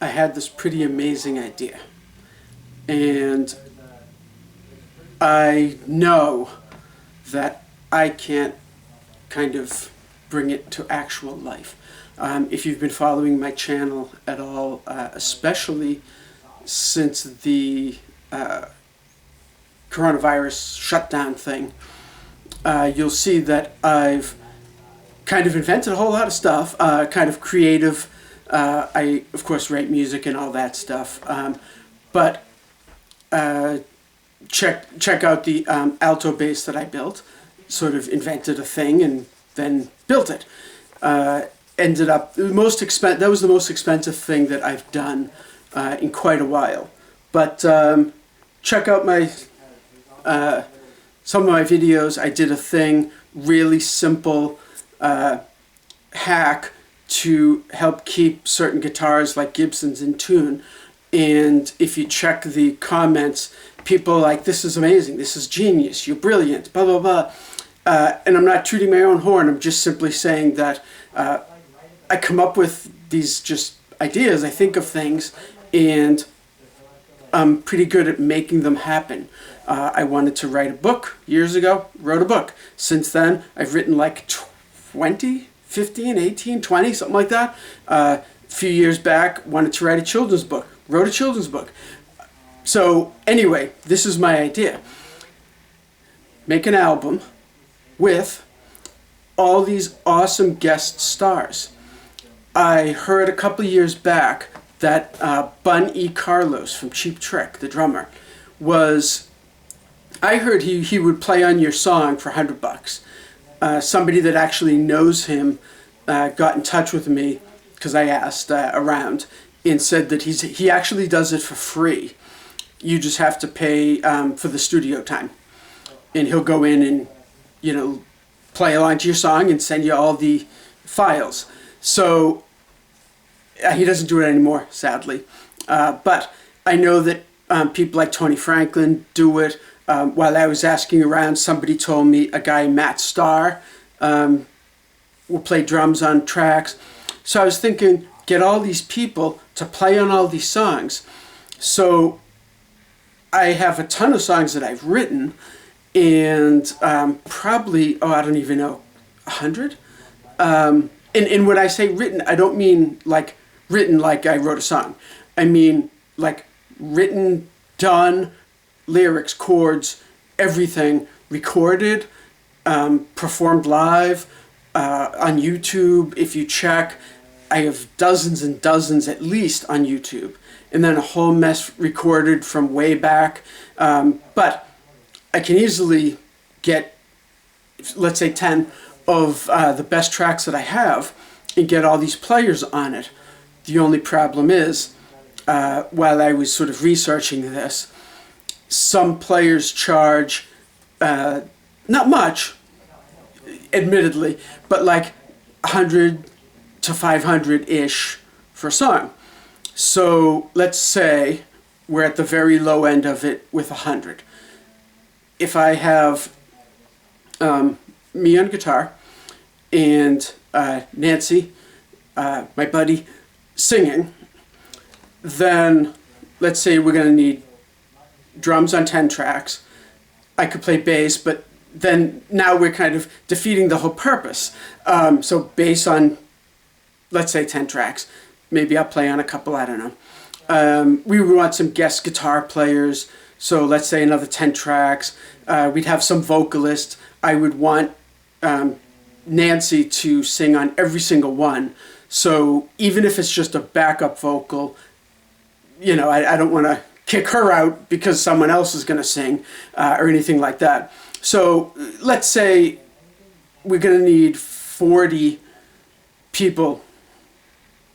I had this pretty amazing idea. And I know that I can't kind of bring it to actual life. If you've been following my channel at all, especially since the coronavirus shutdown thing, you'll see that I've kind of invented a whole lot of stuff, kind of creative. I, of course, write music and all that stuff. But check out the alto bass that I built. Sort of invented a thing and then built it. Ended up that was the most expensive thing that I've done in quite a while. But check out my some of my videos. I did a thing, really simple hack to help keep certain guitars like Gibsons in tune. And if you check the comments, people are like, this is amazing, this is genius, you're brilliant, blah, blah, blah. And I'm not tooting my own horn, I'm just simply saying that I come up with these just ideas, I think of things, and I'm pretty good at making them happen. I wanted to write a book years ago, wrote a book. Since then, I've written like 20, 15, 18, 20, something like that. A few years back, wanted to write a children's book, wrote a children's book. So anyway, this is my idea. Make an album with all these awesome guest stars. I heard a couple of years back that Bun E. Carlos from Cheap Trick, the drummer, I heard he would play on your song for $100. Somebody that actually knows him got in touch with me because I asked around and said that he actually does it for free. You just have to pay for the studio time, and he'll go in and play along to your song and send you all the files. So he doesn't do it anymore, sadly. But I know that people like Tony Franklin do it. While I was asking around, somebody told me a guy, Matt Starr, will play drums on tracks. So I was thinking, get all these people to play on all these songs. So I have a ton of songs that I've written, and probably, I don't even know, 100? And when I say written, I don't mean like written like I wrote a song. I mean like written, done, lyrics, chords, everything, recorded, performed live, on YouTube. If you check, I have dozens and dozens at least on YouTube, and then a whole mess recorded from way back. But I can easily get, let's say, 10 of the best tracks that I have and get all these players on it. The only problem is, while I was sort of researching this, some players charge not much, admittedly, but like 100 to 500-ish for a song. So let's say we're at the very low end of it with 100. If I have me on guitar and Nancy, my buddy, singing, then let's say we're going to need drums on 10 tracks. I could play bass, but then now we're kind of defeating the whole purpose. So bass on, let's say, 10 tracks. Maybe I'll play on a couple, I don't know. We would want some guest guitar players, so let's say another 10 tracks. We'd have some vocalists. I would want Nancy to sing on every single one. So even if it's just a backup vocal, I don't want to kick her out because someone else is going to sing or anything like that. So let's say we're going to need 40 people,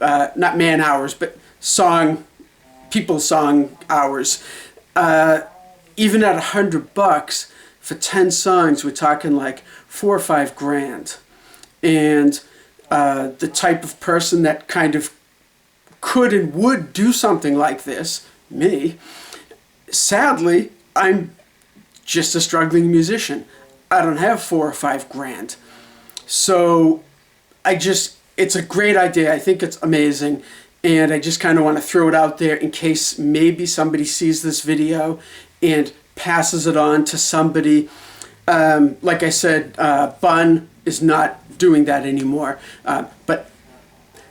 not man hours, but song hours. Even at $100 for 10 songs, we're talking like $4 or $5 grand. And the type of person that kind of could and would do something like this, me, sadly, I'm just a struggling musician. I don't have $4 or $5 grand. So it's a great idea. I think it's amazing. and I just kind of want to throw it out there in case maybe somebody sees this video and passes it on to somebody. Like I said, Bun is not doing that anymore, but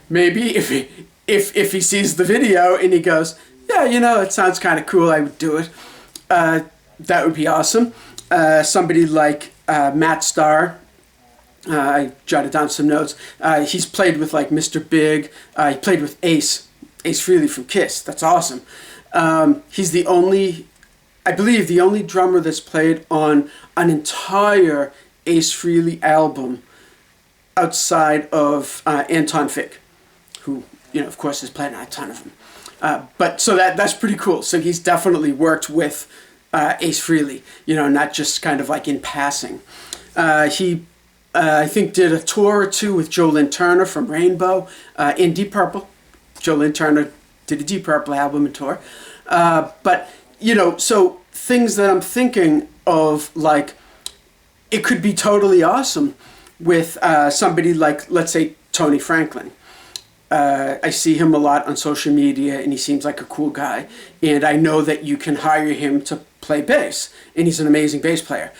maybe if he sees the video and he goes, yeah, you know, it sounds kind of cool, I would do it. That would be awesome. Somebody like Matt Starr, I jotted down some notes. He's played with like Mr. Big. He played with Ace Frehley from Kiss. That's awesome. He's the only, I believe, the only drummer that's played on an entire Ace Frehley album outside of Anton Fig, who, you know, of course, has played on a ton of them. But so that's pretty cool. So he's definitely worked with Ace Frehley, you know, not just kind of like in passing. He, I think, did a tour or two with Joe Lynn Turner from Rainbow and Deep Purple. Joe Lynn Turner did a Deep Purple album and tour. But, you know, so things that I'm thinking of, like, it could be totally awesome with somebody like, let's say, Tony Franklin. I see him a lot on social media, and he seems like a cool guy. And I know that you can hire him to play bass, and he's an amazing bass player.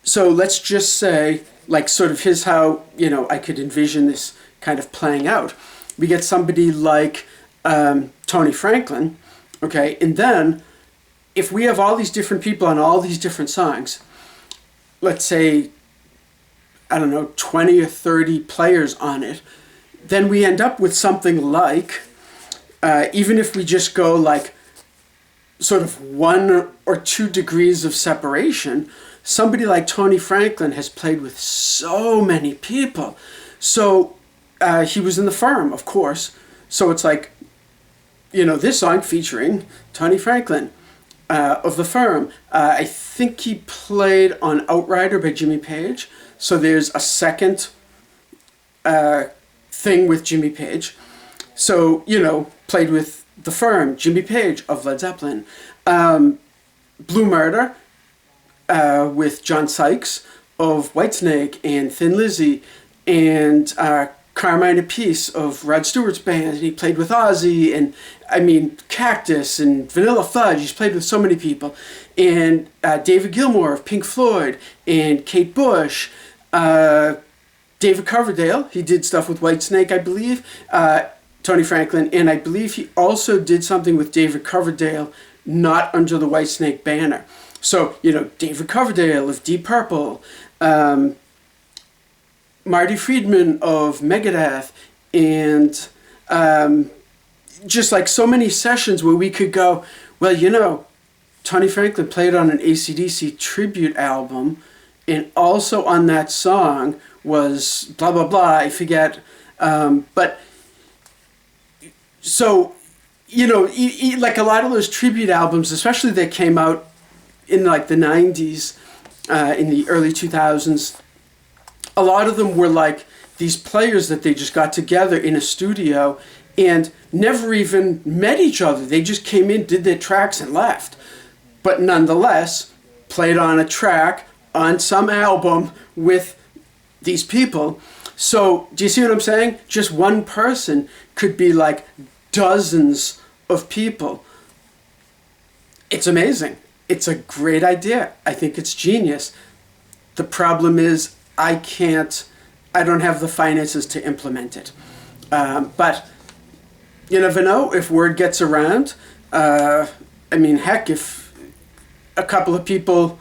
So let's just say, like, sort of here's how, you know, I could envision this kind of playing out. We get somebody like Tony Franklin, okay, and then if we have all these different people on all these different songs, let's say, I don't know, 20 or 30 players on it, then we end up with something like, even if we just go like sort of 1 or 2 degrees of separation, somebody like Tony Franklin has played with so many people. So he was in The Firm, of course. So it's like, you know, this song featuring Tony Franklin of The Firm. I think he played on Outrider by Jimmy Page. So there's a second thing with Jimmy Page. So, you know, played with The Firm, Jimmy Page of Led Zeppelin. Blue Murder with John Sykes of Whitesnake and Thin Lizzy, and Carmine Appice of Rod Stewart's band, and he played with Ozzy, and I mean Cactus and Vanilla Fudge. He's played with so many people, and David Gilmour of Pink Floyd, and Kate Bush, David Coverdale. He did stuff with Whitesnake, I believe. Tony Franklin, and I believe he also did something with David Coverdale, not under the Whitesnake banner. So, you know, David Coverdale of Deep Purple, Marty Friedman of Megadeth, and just like so many sessions where we could go, well, you know, Tony Franklin played on an AC/DC tribute album, and also on that song was blah, blah, blah, I forget. But, so, you know, like a lot of those tribute albums, especially that came out in like the 90s, in the early 2000s, a lot of them were like these players that they just got together in a studio and never even met each other. They just came in, did their tracks, and left. But nonetheless, played on a track on some album with these people. So, do you see what I'm saying? Just one person could be like dozens of people. It's amazing. It's a great idea. I think it's genius. The problem is I don't have the finances to implement it. But you never know if word gets around. I mean, heck, if a couple of people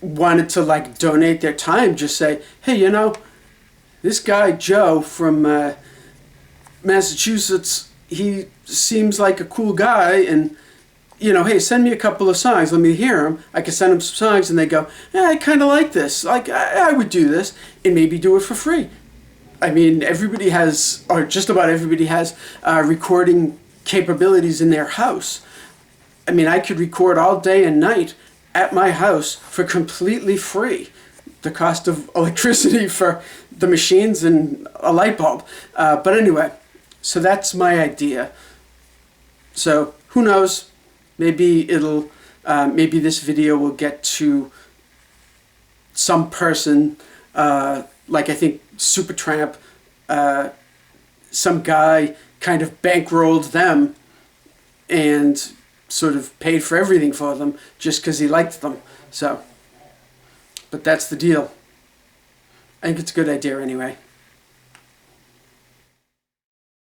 wanted to like donate their time, just say, hey, you know, this guy Joe from Massachusetts, he seems like a cool guy, and you know, hey, send me a couple of songs, let me hear them. I can send them some songs, and they go, yeah, I kind of like this. Like, I would do this, and maybe do it for free. I mean, everybody has, or just about everybody has, recording capabilities in their house. I mean, I could record all day and night at my house for completely free. The cost of electricity for the machines and a light bulb. But anyway, so that's my idea. So, who knows? Maybe maybe this video will get to some person, like I think Supertramp, some guy kind of bankrolled them and sort of paid for everything for them just because he liked them. So, but that's the deal. I think it's a good idea anyway.